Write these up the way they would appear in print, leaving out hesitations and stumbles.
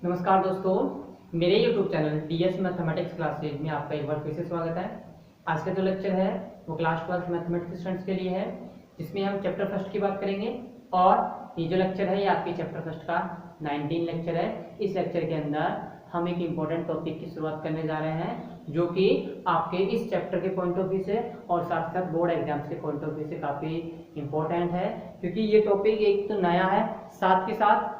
नमस्कार दोस्तों, मेरे YouTube channel DS mathematics classes में आपका एक बार फिर से स्वागत है। आज का जो लेक्चर है वो क्लास 12 मैथमेटिक्स स्टूडेंट्स के लिए है, जिसमें हम चैप्टर फर्स्ट की बात करेंगे। और ये जो लेक्चर है ये आपके चैप्टर फर्स्ट का 19 लेक्चर है। इस लेक्चर के अंदर हम एक इम्पोर्टेंट टॉपिक की शुरुआत करने जा रहे हैं, जो कि आपके इस चैप्टर के पॉइंट ऑफ व्यू से और साथ साथ बोर्ड एग्जाम्स के पॉइंट ऑफ व्यू से काफ़ी इम्पोर्टेंट है, क्योंकि ये टॉपिक एक तो नया है, साथ के साथ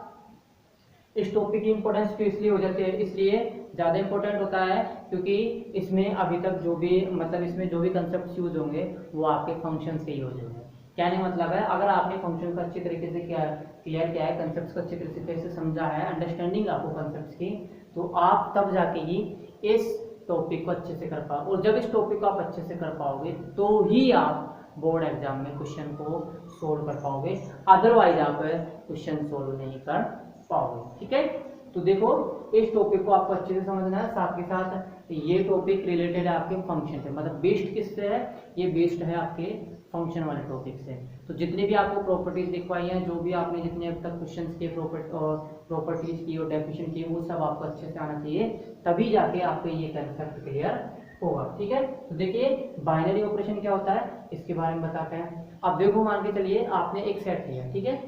इस टॉपिक की इंपॉर्टेंस तो इसलिए हो जाती है, इसलिए ज़्यादा इंपॉर्टेंट होता है क्योंकि इसमें अभी तक जो भी इसमें जो भी कंसेप्ट यूज होंगे वो आपके फंक्शन से यूज होंगे। कहने का मतलब है, अगर आपने फंक्शन को अच्छी तरीके से क्लियर किया है, कंसेप्ट को अच्छी तरीके से समझा है, अंडरस्टैंडिंग आपको कंसेप्ट की, तो आप तब जाके ही इस टॉपिक को अच्छे से कर पाओ। और जब इस टॉपिक को आप अच्छे से कर पाओगे तो ही आप बोर्ड एग्जाम में क्वेश्चन को सोल्व कर पाओगे, अदरवाइज आप क्वेश्चन सोल्व नहीं कर पाओगे। ठीक है, तो देखो इस टॉपिक को आपको अच्छे से समझना है। साथ के साथ ये टॉपिक रिलेटेड है आपके फंक्शन से, मतलब बेस्ड किससे है, ये बेस्ड है आपके फंक्शन वाले टॉपिक से। तो जितने भी आपको प्रॉपर्टीज दिखवाई हैं, जो भी आपने जितने अब तक क्वेश्चंस किए, प्रॉपर्टीज की और डेफिनेशन की, वो सब आपको अच्छे से आना चाहिए, तभी जाके आपको ये कंसेप्ट क्लियर होगा। ठीक है, तो देखिए बाइनरी ऑपरेशन क्या होता है इसके बारे में बताते हैं। अब देखो, मान के चलिए आपने एक सेट लिया, ठीक है,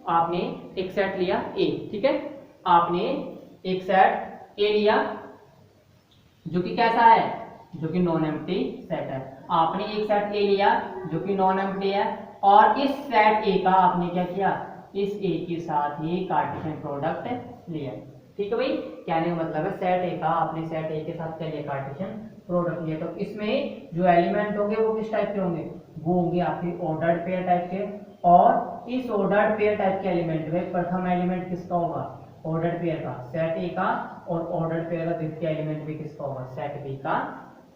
आपने एक सेट लिया ए, ठीक है, आपने एक सेट ए लिया जो कि कैसा है, जो कि नॉन एम्प्टी सेट है। आपने एक सेट ए लिया जो कि नॉन एम्प्टी है, और इस सेट ए का आपने क्या किया, इस ए के साथ ही कार्टेशियन प्रोडक्ट लिया। ठीक है भाई, कहने का मतलब है सेट ए का आपने सेट ए के साथ क्या लिया, कार्टेशियन प्रोडक्ट लिया। तो इसमें जो एलिमेंट होंगे वो किस टाइप के होंगे, वो होंगे आपके ऑर्डर्ड पेयर टाइप के। और इस ऑर्डर्ड पेयर टाइप के एलिमेंट में प्रथम एलिमेंट किसका होगा, ऑर्डर्ड पेयर का, सेट ए का, और ऑर्डर्ड पेयर का द्वितीय एलिमेंट भी किसका होगा, सेट बी का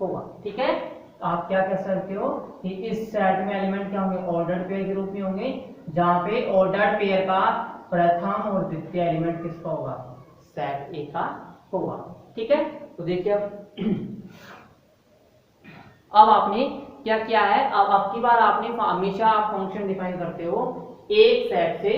होगा। ठीक है, तो आप क्या कह सकते हो कि इस सेट में एलिमेंट क्या होंगे, ऑर्डर्ड पेयर के रूप में होंगे, जहां पे ऑर्डर्ड पेयर का प्रथम और द्वितीय एलिमेंट किसका होगा, सेट ए का होगा। ठीक है, तो देखिए अब आपने क्या किया है, अब की बार आपने हमेशा आप फंक्शन डिफाइन करते हो एक सेट से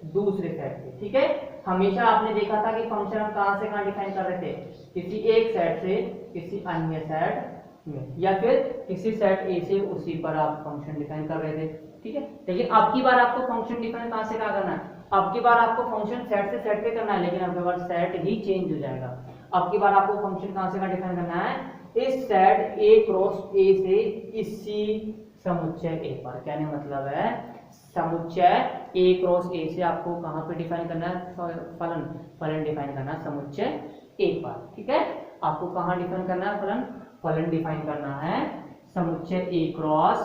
दूसरे सेट से। ठीक है, हमेशा आपने देखा था कि फंक्शन हम कहां से कहां डिफाइन कर रहे थे, किसी एक सेट से किसी अन्य सेट में, या फिर किसी सेट ए से उसी पर आप फंक्शन डिफाइन कर रहे थे। ठीक है, लेकिन अब की बार आपको फंक्शन डिफाइन कहां से कहां करना है, अब की बार आपको फंक्शन सेट से सेट पे करना है, लेकिन अब की बार सेट ही चेंज हो जाएगा। अब की बार आपको फंक्शन कहां से कहां डिफाइन करना है, इस सेट ए क्रॉस ए से इसी समुच्चय ए पर। कहने मतलब है समुच्चय ए क्रॉस ए से आपको कहां पे डिफाइन करना है, फलन डिफाइन करना है समुच्चय ए पर। ठीक है, आपको कहां डिफाइन करना है, फलन डिफाइन करना है समुच्चय ए क्रॉस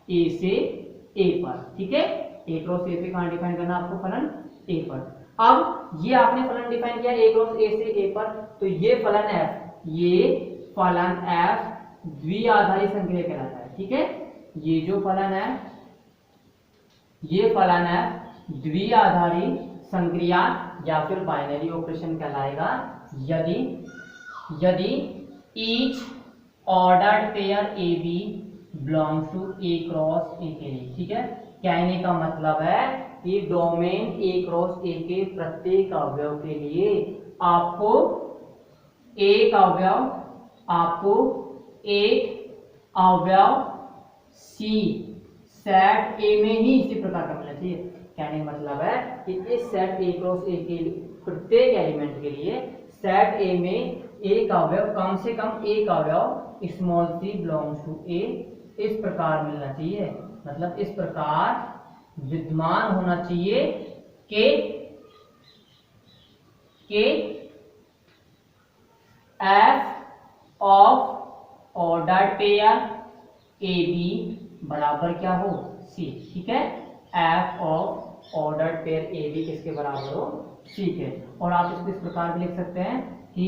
ए से ए पर। ठीक है, ए क्रॉस ए पे कहां डिफाइन करना है आपको, फलन ए पर। अब ये आपने फलन डिफाइन किया ए क्रॉस ए से ए पर, तो ये फलन एफ, ये फलन एफ द्विआधारी संक्रिया कहलाता है। ठीक है, ये जो फलन है, ये फलन है द्विआधारी संक्रिया या फिर बाइनरी ऑपरेशन कहलाएगा, यदि each ordered pair A B belongs to A cross A के लिए। ठीक है, कहने का मतलब है कि डोमेन ए क्रॉस ए के प्रत्येक अवयव के लिए आपको एक अवयव सी सेट ए में ही इसी प्रकार का मिलना चाहिए। कहने का मतलब है कि इस सेट ए क्रॉस ए के प्रत्येक एलिमेंट के लिए सेट ए में एक अवयव, कम से कम एक अवयव स्मॉल सी बिलोंग्स टू ए, इस प्रकार मिलना चाहिए। मतलब इस प्रकार विद्यमान होना चाहिए कि F of ordered pair A B बराबर क्या हो, सी। ठीक है, F of ordered pair A B किसके बराबर हो, सी के। और आप इसको इस प्रकार भी लिख सकते हैं कि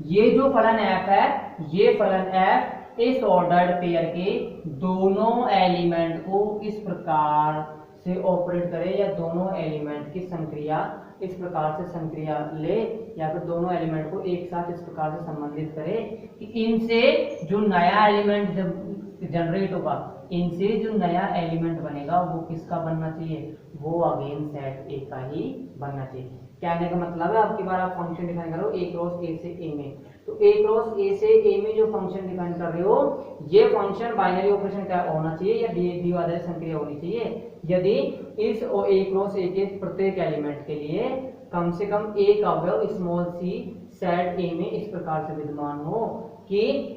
ये जो फलन एफ है, ये फलन एफ इस ऑर्डर्ड पेयर के दोनों एलिमेंट को इस प्रकार से ऑपरेट करे, या दोनों एलिमेंट की संक्रिया इस प्रकार से संक्रिया ले, या फिर दोनों एलिमेंट को एक साथ इस प्रकार से संबंधित करे कि इनसे जो नया एलिमेंट जब जनरेट होगा, इनसे जो नया एलिमेंट बनेगा वो किसका बनना चाहिए, वो अगेन सेट ए का ही बनना चाहिए। कहने का मतलब है आपकी बार आप फंक्शन डिफाइन करो ए क्रॉस ए से ए में, तो ए क्रॉस ए से ए में जो फंक्शन डिफाइन कर रहे हो ये फंक्शन बाइनरी ऑपरेशन का होना चाहिए या द्विआधारी संक्रिया होनी चाहिए यदि इस ए क्रॉस ए के प्रत्येक एलिमेंट के लिए कम से कम एक अवयव स्मॉल सी सेट ए में इस प्रकार से विद्यमान हो कि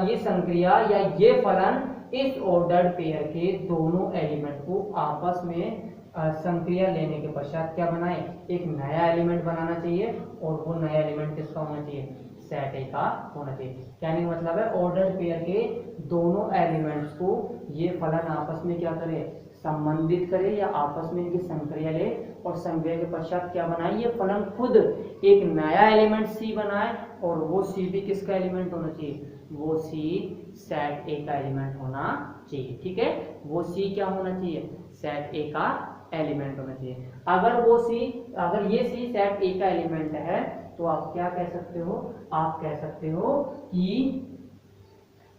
ये संक्रिया या ये फलन इस ऑर्डर्ड पेयर के दोनों एलिमेंट को आपस में संक्रिया लेने के पश्चात क्या बनाए, एक नया एलिमेंट बनाना चाहिए और वो नया एलिमेंट किसका होना चाहिए, सेट ए का होना चाहिए। कहने का मतलब है ऑर्डर्ड पेयर के दोनों एलिमेंट्स को ये फलन आपस में क्या करे, संबंधित करे या आपस में इनकी संक्रिया ले और संक्रिया के पश्चात क्या बनाए, ये फलन खुद एक नया एलिमेंट सी बनाए और वो सी भी किसका एलिमेंट होना चाहिए, वो सी सेट ए का एलिमेंट होना चाहिए। ठीक है, वो सी क्या होना चाहिए, सेट ए का एलिमेंट होना चाहिए। अगर ये सी सेट ए का एलिमेंट है तो आप क्या कह सकते हो, आप कह सकते हो कि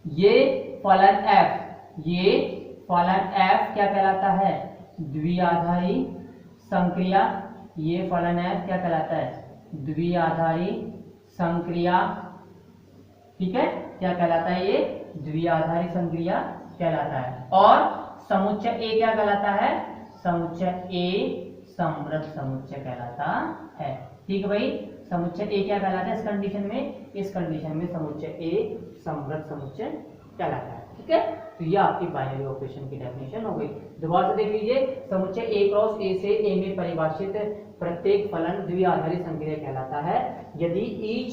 ये फलन f क्या कहलाता है, द्विआधारी संक्रिया। ये फलन f क्या कहलाता है, द्विआधारी संक्रिया। ठीक है, क्या कहलाता है, ये द्विआधारी संक्रिया कहलाता है। और समुच्चय ए क्या कहलाता है, समुच्चय ए समृद्ध समुच्चय कहलाता है। ठीक है भाई, समुच्चय ए क्या कहलाता है इस कंडीशन में समुच्चय ए समृद्ध समुच्चय कहलाता है। ठीक है, तो ये आपकी बाइनरी ऑपरेशन की डेफिनेशन हो गई। दोबारा से देख लीजिए, समुच्चय ए क्रॉस ए से ए में परिभाषित प्रत्येक फलन द्विआधारी संक्रिया कहलाता है यदि each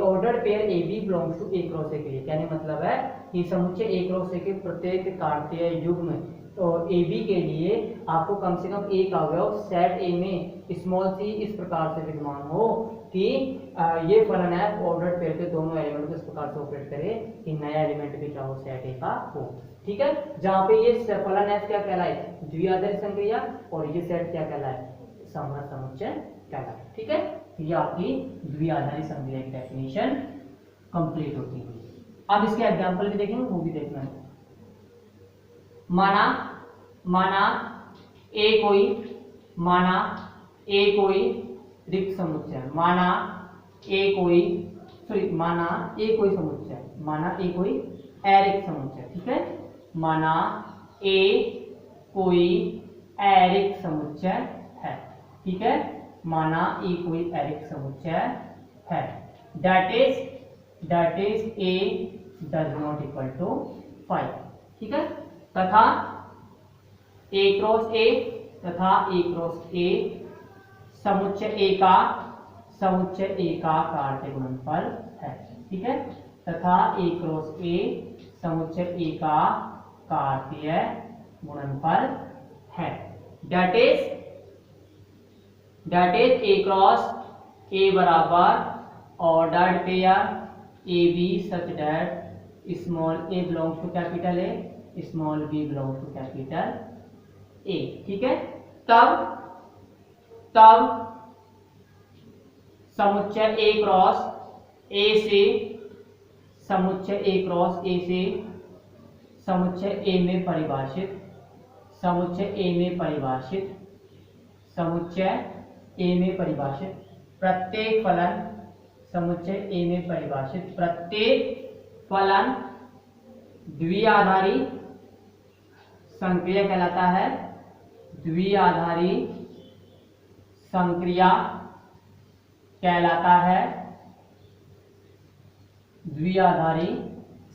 ordered pair A B belongs to A cross A के लिए। कहने मतलब है कि समुच्चय ए क्रॉस ए के प्रत्येक कार्तीय युग्म तो ए बी के लिए आपको कम से कम एक अवयव सेट ए में स्मॉल सी इस प्रकार से विद्यमान हो कि ये फलन है ऑर्डर्ड पेयर के दोनों एलिमेंट को इस प्रकार से ऑपरेट करे कि नया एलिमेंट भी क्या हो, सेट ए का हो। ठीक है, जहां पे ये फलन एफ क्या कहलाए, द्विआधारी संक्रिया, और ये सेट क्या कहलाए, समृद्ध समुच्चय कहलाए। ठीक है, तो ये आपकी द्विआधारी संक्रिया की डेफिनेशन कंप्लीट होती है। अब इसके एग्जांपल भी देखेंगे, वो भी देखना है। माना ए कोई रिक्त समुच्चय, माना ए कोई समुच्चय, माना ए कोई अरिक्त समुच्चय। ठीक है, माना ए कोई अरिक्त समुच्चय है। ठीक है, माना ए कोई अरिक्त समुच्चय है, that is A does not equal to 5। ठीक है, तथा ए क्रॉस ए समुच्चय ए का कार्तीय गुणनफल है। ठीक है, तथा ए क्रॉस ए समुच्चय ए का कार्तीय गुणनफल है, that is A cross A बराबर ordered pair A B such that small A belongs to capital A, small B belongs to capital A. ठीक है, तब समुच्चय ए क्रॉस ए से समुच्चय ए में परिभाषित प्रत्येक फलन द्विआधारी संक्रिया कहलाता है, द्विआधारी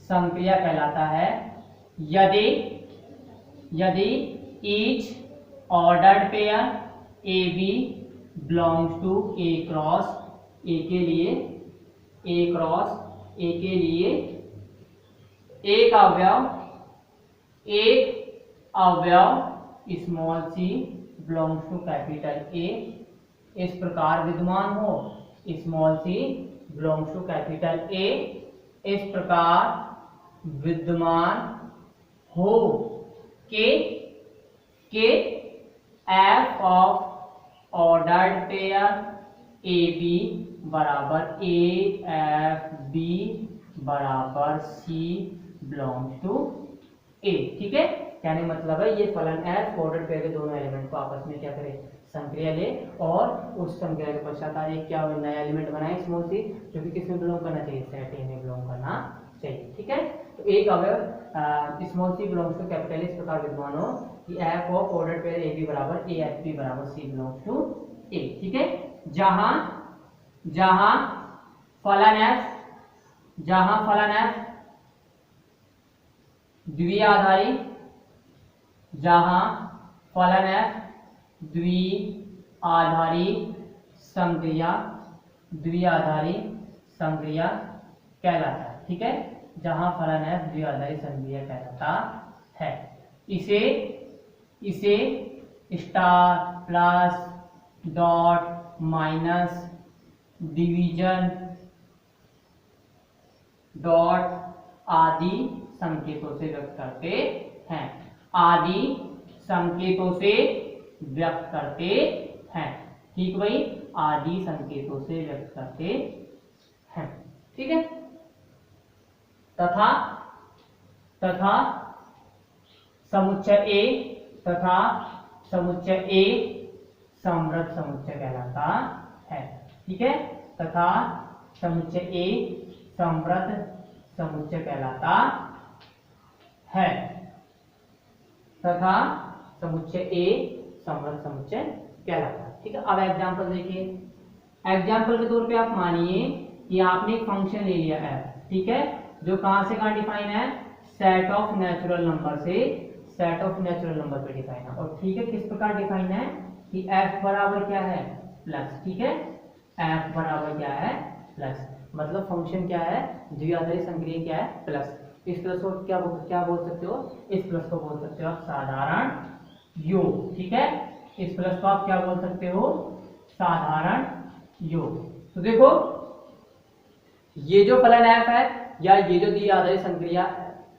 संक्रिया कहलाता है यदि each ordered pair A B belongs to A cross A के लिए एक अवयव small c belongs to capital A इस प्रकार विद्यमान हो, small c belongs to capital A इस प्रकार विद्यमान हो कि F of ordered pair A B बराबर ए एफ बी बराबर सी बिलोंग्स टू ए। ठीक है, कहने का मतलब है ये फलन एफ ऑर्डर्ड पेयर के दोनों एलिमेंट को आपस में क्या करे, संक्रिया ले और उस संक्रिया के पश्चात एक क्या नया एलिमेंट बनाए स्मॉल सी, जो कि किसमें बिलोंग करना चाहिए, सेट ए में बिलोंग करना चाहिए। ठीक है, तो एक अगर small c belongs to capital इस प्रकार विद्यमान हो कि F of order pair A B बराबर ए एफ बी बराबर सी बिलोंग्स टू ए। ठीक है, जहां जहां फलन एफ द्विआधारी, जहां फलन एफ द्विआधारी संक्रिया कहलाता है। ठीक है, जहां फलन एफ द्विआधारी संक्रिया कहलाता है, इसे star plus dot minus division dot आदि संकेतों से व्यक्त करते हैं, आदि संकेतों से व्यक्त करते हैं। ठीक भाई, आदि संकेतों से व्यक्त करते हैं। ठीक है, तथा समुच्चय ए समृद्ध समुच्चय कहलाता है। ठीक है, तथा समुच्चय ए समृद्ध समुच्चय कहलाता है, तथा समुच्चय ए समृद्ध समुच्चय कहलाता है। ठीक है, अब एग्जांपल देखिए। एग्जांपल के तौर पे आप मानिए कि आपने एक फंक्शन ले लिया है, ठीक है, जो कहां से कहां डिफाइन है, सेट ऑफ नेचुरल नंबर से सेट ऑफ नेचुरल नंबर पे डिफाइन है। और ठीक है, किस प्रकार डिफाइन है कि f बराबर क्या है, प्लस। ठीक है, f बराबर क्या है, प्लस, मतलब फंक्शन क्या है, द्विआधारी संक्रिया क्या है, प्लस। इस प्लस को क्या बोल सकते हो, इस प्लस को बोल सकते हो आप साधारण योग। ठीक है, इस प्लस को आप क्या बोल सकते हो, साधारण योग। तो देखो, ये जो फलन f है या ये जो द्विआधारी संक्रिया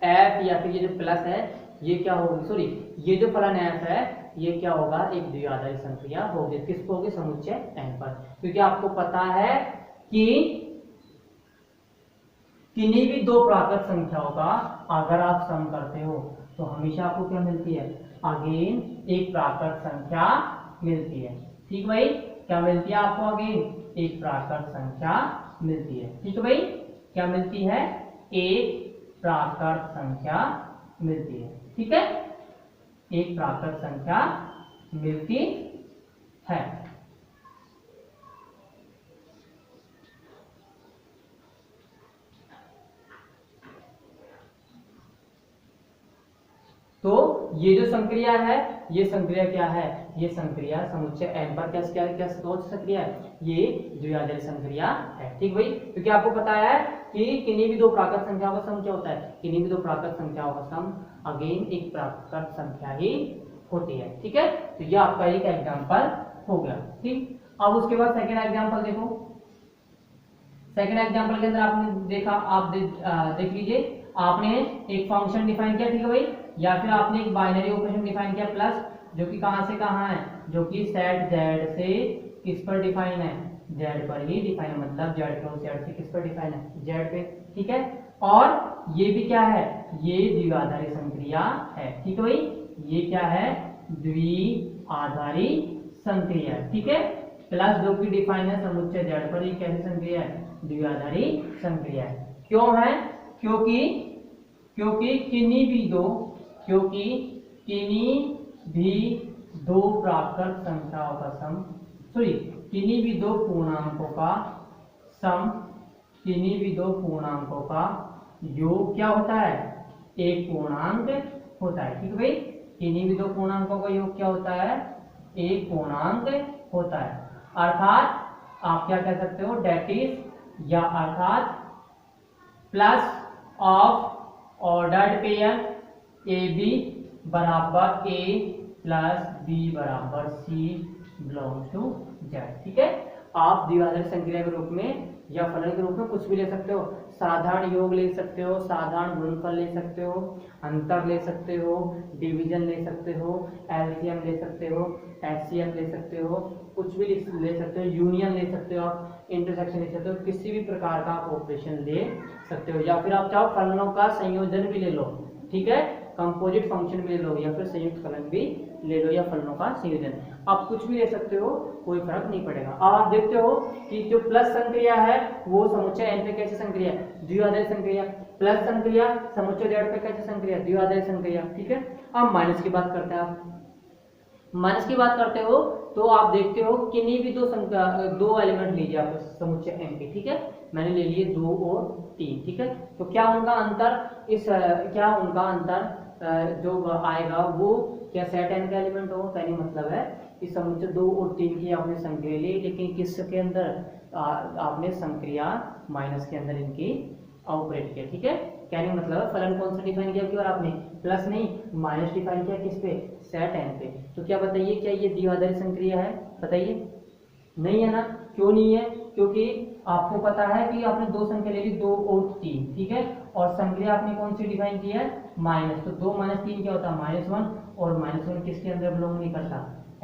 f या फिर ये जो प्लस है, ये क्या होगी, सॉरी, ये जो फलन f है ये क्या होगा, एक द्विआधारी संक्रिया होगी। किसको होगी, समुच्चय n पर। क्योंकि आपको पता है कि किन्हीं भी दो प्राकृत संख्याओं का अगर आप सम करते हो तो हमेशा आपको क्या मिलती है, अगेन एक प्राकृत संख्या मिलती है। ठीक भाई, क्या मिलती है आपको, अगेन एक प्राकृत संख्या मिलती है। ठीक है भाई, क्या मिलती है, एक प्राकृत संख्या मिलती है। ठीक है, एक प्राकृत संख्या मिलती है। तो ये जो संक्रिया है, ये संक्रिया क्या है, ये संक्रिया समुच्चय n पर क्या संक्रिया है, ये द्विआधारी संक्रिया है। ठीक भाई, क्योंकि आपको पता है कि किन्हीं भी दो प्राकृत संख्याओं का सम क्या होता है, किन्हीं भी दो प्राकृत संख्याओं का सम अगेन एक प्राकृत संख्या ही होती है। ठीक है, तो ये आपका एक एग्जाम्पल हो गया। ठीक, अब उसके बाद सेकेंड एग्जाम्पल देखो। सेकेंड एग्जाम्पल के अंदर आपने देखा, आप देख लीजिए, आपने एक फंक्शन डिफाइन किया, ठीक है भाई, या फिर आपने एक बाइनरी ऑपरेशन डिफाइन किया, प्लस, जो कि कहां से कहां है, जो कि सेट z से किस पर डिफाइन है, z पर ही डिफाइन है, मतलब z क्रॉस z से किस पर डिफाइन है, z पे। ठीक है, और ये भी क्या है, ये द्विआधारी संक्रिया है। ठीक है भाई, ये क्या है, द्विआधारी संक्रिया। ठीक है, प्लस जो कि डिफाइन है समुच्चय z पर, ये कैसी संक्रिया है, द्विआधारी संक्रिया है। क्यों है, क्योंकि किन्हीं भी दो प्राकृत संख्याओं का सम, सॉरी, किन्हीं भी दो पूर्णांकों का सम, किन्हीं भी दो पूर्णांकों का योग क्या होता है, एक पूर्णांक होता है। ठीक है भाई, किन्हीं भी दो पूर्णांकों का योग क्या होता है, एक पूर्णांक होता है। अर्थात आप क्या कह सकते हो, डेट इज, या अर्थात plus of ordered pair A B बराबर ए प्लस बी बराबर सी बिलोंग्स टू जेड। ठीक है, आप द्विआधारी संक्रिया के रूप में या फलन के रूप में कुछ भी ले सकते हो, साधारण योग ले सकते हो, साधारण गुणनफल ले सकते हो, अंतर ले सकते हो, डिवीजन ले सकते हो, एलसीएम ले सकते हो, एचसीएफ ले सकते हो, कुछ भी ले सकते हो, यूनियन ले सकते हो, आप इंटरसेक्शन ले सकते हो, किसी भी प्रकार का आप ऑपरेशन ले सकते हो, या फिर आप चाहो फलनों का संयोजन भी ले लो। ठीक है, कंपोजिट फंक्शन भी ले लो या फिर संयुक्त फलन भी ले लो या फलनों का संयोजन, आप कुछ भी ले सकते हो, कोई फर्क नहीं पड़ेगा। अब आप देखते हो कि जो प्लस संक्रिया है वो समुच्चय n पे कैसे संक्रिया है, द्विआधारी संक्रिया, प्लस संक्रिया समुच्चय z पे कैसे संक्रिया, द्विआधारी संक्रिया, ठीक है। अब माइनस की बात करते हैं। आप माइनस की बात करते हो तो आप देखते हो किन्हीं भी दो एलिमेंट लीजिए आप समुच्चय m पे, ठीक है, मैंने ले लिए 2 और 3, ठीक है। तो क्या उनका अंतर जो आएगा वो क्या सेट n का एलिमेंट हो, कहने मतलब है कि समुच्चय 2 और 3 की आपने संक्रिया ली, लेकिन किसके अंदर आपने संक्रिया माइनस के अंदर इनकी ऑपरेट किया, ठीक है। कहने का मतलब है फलन कौन सा डिफाइन किया कि और आपने प्लस नहीं माइनस डिफाइन किया, किस पे, सेट n पे। तो क्या बताइए, क्या ये द्विआधारी संक्रिया है, बताइए, नहीं है ना। क्यों नहीं है, क्योंकि आपको पता है कि आपने दो संख्या ले ली 2 और 3, ठीक है, और संक्रिया आपने कौन सी डिफाइन की है, माइनस। तो 2 माइनस 3 क्या होता है, -1, और -1 किसके अंदर बिलोंग नहीं करता,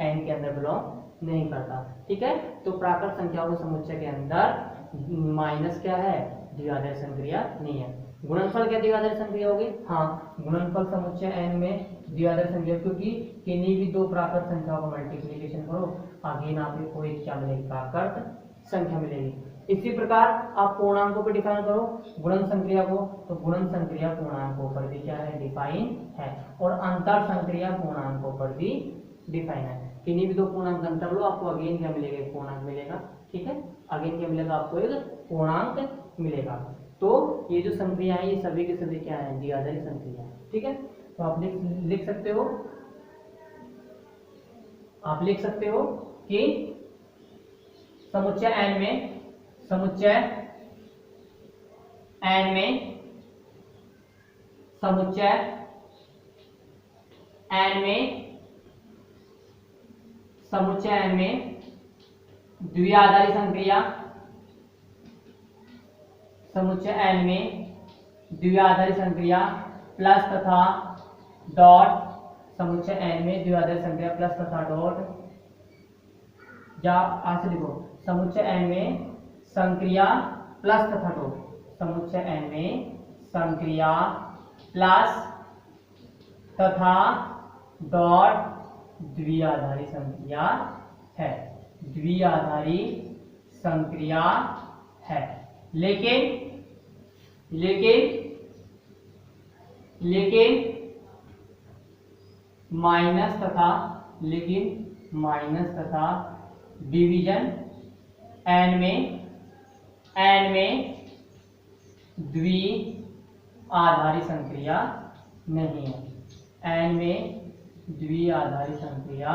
n के अंदर बिलोंग नहीं करता, ठीक है। तो प्राकृत संख्याओं के समुच्चय के अंदर माइनस क्या है, द्विआधारी संक्रिया नहीं है। गुणनफल क्या द्विआधारी संक्रिया होगी, हाँ, गुणनफल समुच्चय n में द्विआधारी संक्रिया, क्योंकि किन्हीं भी दो प्राकृत संख्याओं का मल्टीप्लिकेशन करो, अगेन आपको एक क्या मिलेगी, प्राकृत संख्या मिलेगी। इसी प्रकार आप पूर्णांकों पर डिफाइन करो गुणन संक्रिया को, तो गुणन संक्रिया पूर्णांकों पर भी क्या है, डिफाइन है, और अंतर संक्रिया पूर्णांकों पर भी डिफाइन है। किन्हीं भी दो पूर्णांक अंतर लो, आपको अगेन क्या मिलेगा, एक पूर्णांक मिलेगा, ठीक है, अगेन क्या मिलेगा, आपको एक पूर्णांक मिलेगा। तो ये जो संक्रिया है ये सभी के सभी क्या है, द्विआधारी संक्रिया है, ठीक है। तो आप लिख सकते हो, आप लिख सकते हो कि समुच्चय n में समुच्चय n में द्विआधारी संक्रिया, समुच्चय n में द्विआधारी संक्रिया प्लस तथा डॉट, समुच्चय n में द्विआधारी संक्रिया प्लस तथा डॉट, या ऐसे लिखो समुच्चय n में संक्रिया प्लस तथा डॉट, समुच्चय n में संक्रिया प्लस तथा डॉट द्विआधारी संक्रिया है, द्विआधारी संक्रिया है। लेकिन माइनस तथा डिवीजन n में द्विआधारी संक्रिया नहीं है, n में द्विआधारी संक्रिया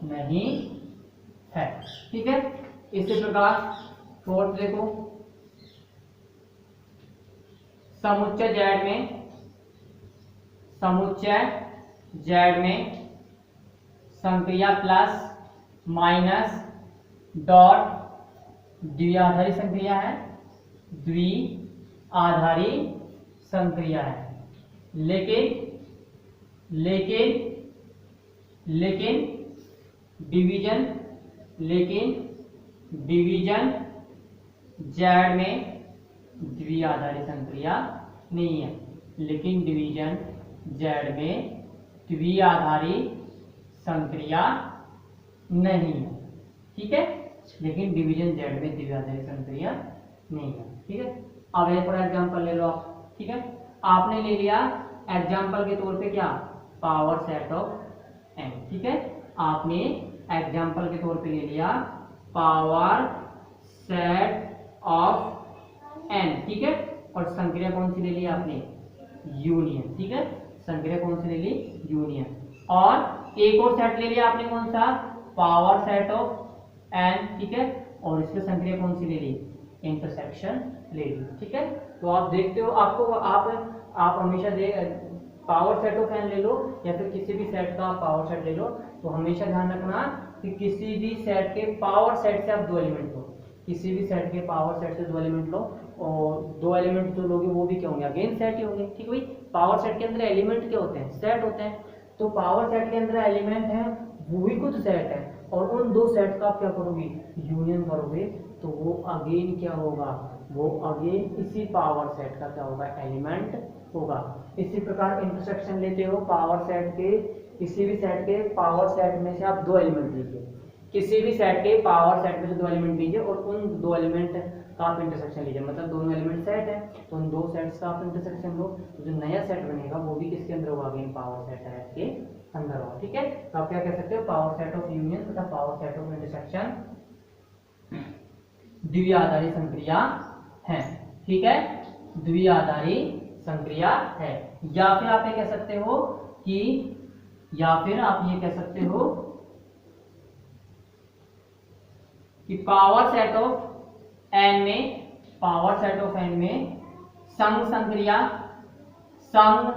नहीं है, ठीक है। इसी प्रकार फोर्थ देखो, समुच्चय z में संक्रिया प्लस माइनस डॉट द्विआधारी संक्रिया है, द्विआधारी संक्रिया है। लेकिन डिवीजन z में द्विआधारी संक्रिया नहीं है, लेकिन डिवीजन z में द्विआधारी संक्रिया नहीं है, ठीक है, लेकिन डिवीजन z में द्विआधारी संक्रिया नहीं है, ठीक है। अब एक और एग्जांपल ले लो आप, ठीक है, आपने ले लिया एग्जांपल के तौर पे क्या, पावर सेट ऑफ n, ठीक है, आपने एग्जांपल के तौर पे ले लिया पावर सेट ऑफ n, ठीक है, और संक्रिया कौन सी ले ली आपने, यूनियन, ठीक है, संक्रिया कौन सी ले ली, यूनियन। और एक और सेट ले लिया आपने, कौन सा, पावर सेट ऑफ n, ठीक है, और इसकी संक्रिया कौन सी ले ली, इंटरसेक्शन ले ली, ठीक है। तो आप देखते हो, आपको आप हमेशा पावर सेट ऑफ n ले लो या फिर किसी भी सेट का पावर सेट ले लो, तो हमेशा ध्यान रखना कि किसी भी सेट के पावर सेट से आप दो एलिमेंट लो, किसी भी सेट के पावर सेट से दो एलिमेंट लो, और दो एलिमेंट जो लोगे वो भी क्या होंगे, अगेन सेट ही होंगे, ठीक है भाई। पावर सेट के अंदर एलिमेंट क्या होते हैं, सेट होते हैं, तो पावर सेट के अंदर एलिमेंट है वो भी कुछ सेट है, और उन दो सेट का आप क्या करोगे, यूनियन करोगे, तो वो अगेन क्या होगा, वो अगेन इसी पावर सेट का क्या होगा, एलिमेंट होगा। इसी प्रकार इंटरसेक्शन लेते हो पावर सेट के, किसी भी सेट के पावर सेट में से आप दो एलिमेंट लीजिए, किसी भी सेट के पावर सेट में से दो एलिमेंट लीजिए और उन दो एलिमेंट का आप इंटरसेक्शन लीजिए, मतलब दोनों एलिमेंट सेट है तो उन दो सेट्स का आप इंटरसेक्शन लो, जो नया सेट बनेगा वो भी किसके अंदर होगा, अगेन पावर सेट के अंदर होगा। ठीक है, तो आप क्या कह सकते हो, पावर सेट ऑफ यूनियन तथा पावर सेट ऑफ इंटरसेक्शन द्विआधारी संक्रिया है। ठीक है, द्विआधारी संक्रिया है। या फिर आप ये कह सकते हो कि, या फिर आप ये कह सकते हो कि पावर सेट ऑफ एन में, पावर सेट ऑफ एन में संघ संक्रिया, संघ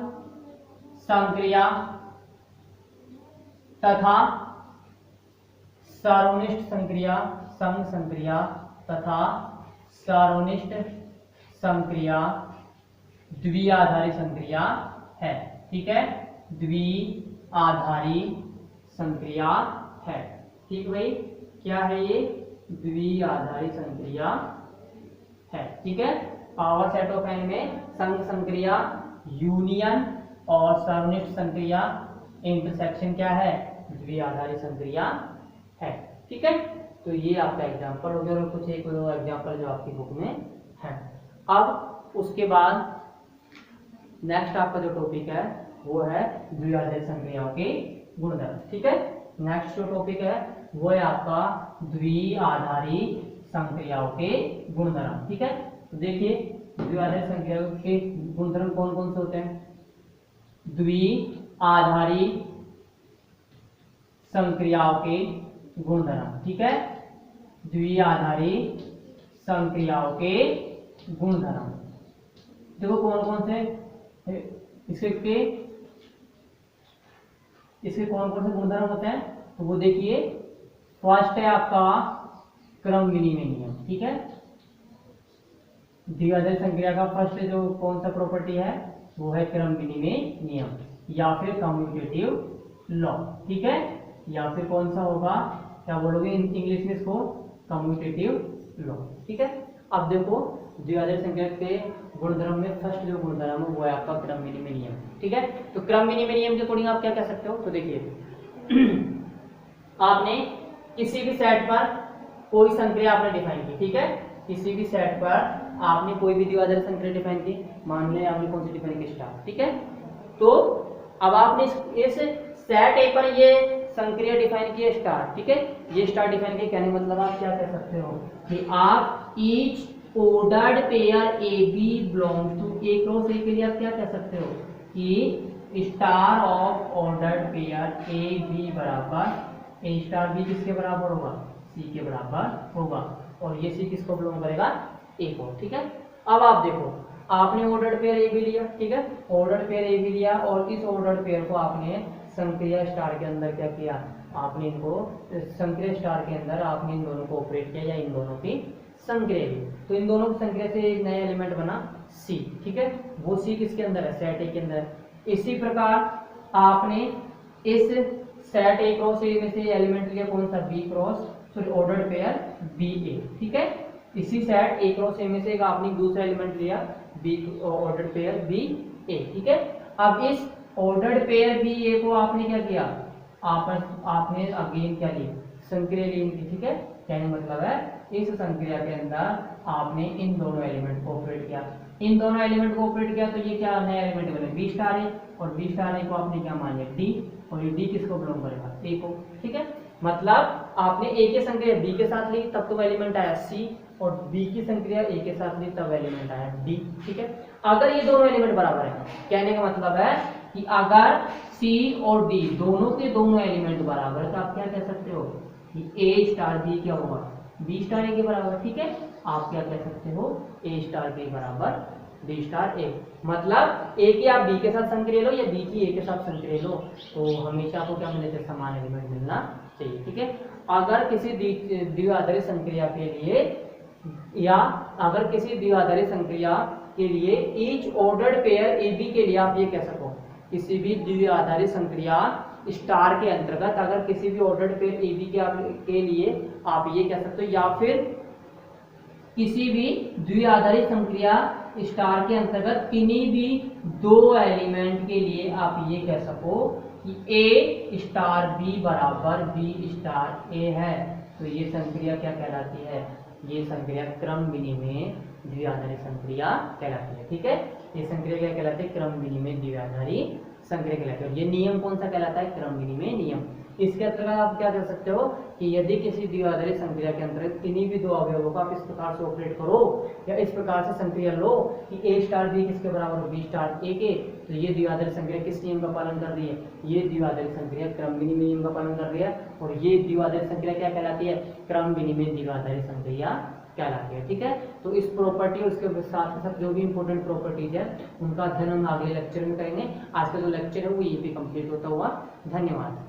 संक्रिया तथा सारोनिष्ट संक्रिया, संघ संक्रिया तथा सारोनिष्ट संक्रिया द्विआधारी संक्रिया है। ठीक है, द्विआधारी संक्रिया है। ठीक भाई, क्या है ये, द्विआधारी संक्रिया है। ठीक है, पावर सेट ऑफ एन में संघ संक्रिया यूनियन और सारोनिष्ट संक्रिया इंटरसेक्शन क्या है, द्विआधारी संक्रिया है। ठीक है, तो ये आपका एग्जांपल हो गया और कुछ एक दो एग्जांपल जो आपकी बुक में है। अब उसके बाद नेक्स्ट आपका जो टॉपिक है वो है द्विआधारी संक्रियाओं के गुणधर्म। ठीक है, नेक्स्ट जो टॉपिक है वो है आपका द्विआधारी संक्रियाओं के गुणधर्म। ठीक है, तो देखिए द्विआधारी संक्रियाओं के गुणधर्म कौन कौन से होते हैं। द्विआधारी संक्रियाओं के गुणधर्म। ठीक है, द्विआधारी संक्रियाओं के गुणधर्म देखो कौन कौन से, इसके कौन कौन से गुणधर्म होते हैं, तो वो देखिए फर्स्ट है आपका क्रम विनिमय नियम। ठीक है, द्विआधारी संक्रिया का फर्स्ट जो कौन सा प्रॉपर्टी है वो है क्रम विनिमय नियम या फिर कम्यूटेटिव लॉ। ठीक है, या फिर कौन सा होगा, क्या बोलोगे इंग्लिश में इसको, कम्यूटेटिव लॉ। ठीक है, अब देखो द्विआधारी संक्रिया के गुणधर्म में फर्स्ट जो गुणधर्म है वो है आपका क्रम विनिमय नियम। ठीक है, तो क्रम विनिमय नियम के अकॉर्डिंग आप क्या कह सकते हो, तो देखिए आपने किसी भी सेट पर कोई संक्रिया आपने डिफाइन की। ठीक है, किसी भी सेट पर आपने कोई भी द्विआधारी संक्रिया डिफाइन की, मान लें आपने कौन सी डिफाइन की, स्टार। ठीक है, तो अब आपने इस सेट ए पर ये संक्रिया डिफाइन की है स्टार। ठीक है, ये स्टार डिफाइन की, कहने मतलब आप क्या कह सकते हो कि आप each ordered pair AB belongs to A cross A के लिए आप क्या कह सकते हो कि star of ordered pair AB बराबर A स्टार B किसके बराबर होगा, C के बराबर होगा, और ये C किसको बिलोंग करेगा, A को। ठीक है, अब आप देखो आपने ऑर्डर्ड पेयर AB लिया। ठीक है, ऑर्डर्ड पेयर AB लिया और इस ऑर्डर्ड पेयर को आपने संक्रिया स्टार के अंदर क्या किया, आपने इनको संक्रिया स्टार के अंदर आपने इन दोनों को ऑपरेट किया या इन दोनों की संक्रिया ली, तो इन दोनों की संक्रिया से एक नया एलिमेंट बना C। ठीक है, वो C किसके अंदर है, सेट A के अंदर है। इसी प्रकार आपने इस सेट A क्रॉस A में से एलिमेंट लिया कौन सा, B cross, sorry ordered pair BA। ठीक है, इसी सेट A क्रॉस A में से एक आपने दूसरा एलिमेंट लिया B ऑर्डर्ड पेयर BA। ठीक है, अब इस ऑर्डर्ड पेयर BA को आपने क्या किया, आपने अगेन क्या ली, संक्रिया ली इनकी। ठीक है, कहने मतलब है इस संक्रिया के अंदर आपने इन दोनों एलिमेंट को ऑपरेट किया, इन दोनों एलिमेंट को ऑपरेट किया, तो ये क्या नया एलिमेंट बने B स्टार है, और B स्टार है को आपने क्या मान लिया D, और ये D किसको बिलोंग करेगा, A को। ठीक है, मतलब आपने A की संक्रिया B के साथ ली तब तो एलिमेंट आया C, और B की संक्रिया A के साथ ली तब एलिमेंट आया D। ठीक है, अगर ये दोनों एलिमेंट बराबर है, कहने का मतलब है कि अगर C और D दोनों के दोनों एलिमेंट बराबर है तो आप क्या कह सकते हो कि A स्टार B क्या होगा, B स्टार A के बराबर। ठीक है, आप क्या कह सकते हो, A स्टार के बराबर B स्टार A, मतलब A की आप B के साथ संक्रिया लो या B की A के साथ संक्रिया लो, तो हमेशा आपको क्या मिलना चाहिए, समान एलिमेंट मिलना चाहिए। ठीक है, अगर किसी द्विआधारी संक्रिया के लिए, या अगर किसी द्विआधारी संक्रिया के लिए ईच ऑर्डर्ड पेयर AB के लिए आप ये कह सको, किसी भी द्विआधारी संक्रिया स्टार के अंतर्गत अगर किसी भी ऑर्डर्ड पेयर AB के लिए आप ये कह सकते हो, या फिर किसी भी द्विआधारी संक्रिया स्टार के अंतर्गत किन्हीं भी दो एलिमेंट के लिए आप ये कह सको कि ए स्टार बी बराबर बी स्टार ए है, तो ये संक्रिया क्या कहलाती है? ये संक्रिया क्रम विनिमय द्विआधारी संक्रिया कहलाती है। ठीक है, ये संक्रिया क्या कहलाती है? क्रम विनिमय द्विआधारी संक्रिया कहलाती है। और ये नियम कौन सा कहलाता है? क्रम विनिमय नियम। इसके अंतर्गत आप क्या कर सकते हो कि यदि किसी द्विआधारी संक्रिया के अंतर्गत किन्हीं भी दो अवयवों को आप इस प्रकार से ऑपरेट करो या इस प्रकार से संक्रिया लो कि ए स्टार बी किसके बराबर बी स्टार ए के, तो ये द्विआधारी संक्रिया किस नियम का पालन कर रही है? ये द्विआधारी संक्रिया क्रम विनिमय नियम का पालन कर रही है। और ये द्विआधारी संक्रिया क्या कहलाती है? क्रम विनिमय द्विआधारी संक्रिया कहलाती है। ठीक है, तो इस प्रॉपर्टी और उसके साथ के साथ जो भी इंपॉर्टेंट प्रॉपर्टीज है उनका अध्ययन हम अगले लेक्चर में करेंगे। आज का जो लेक्चर है वो यहीं पे कंप्लीट होता हुआ। धन्यवाद।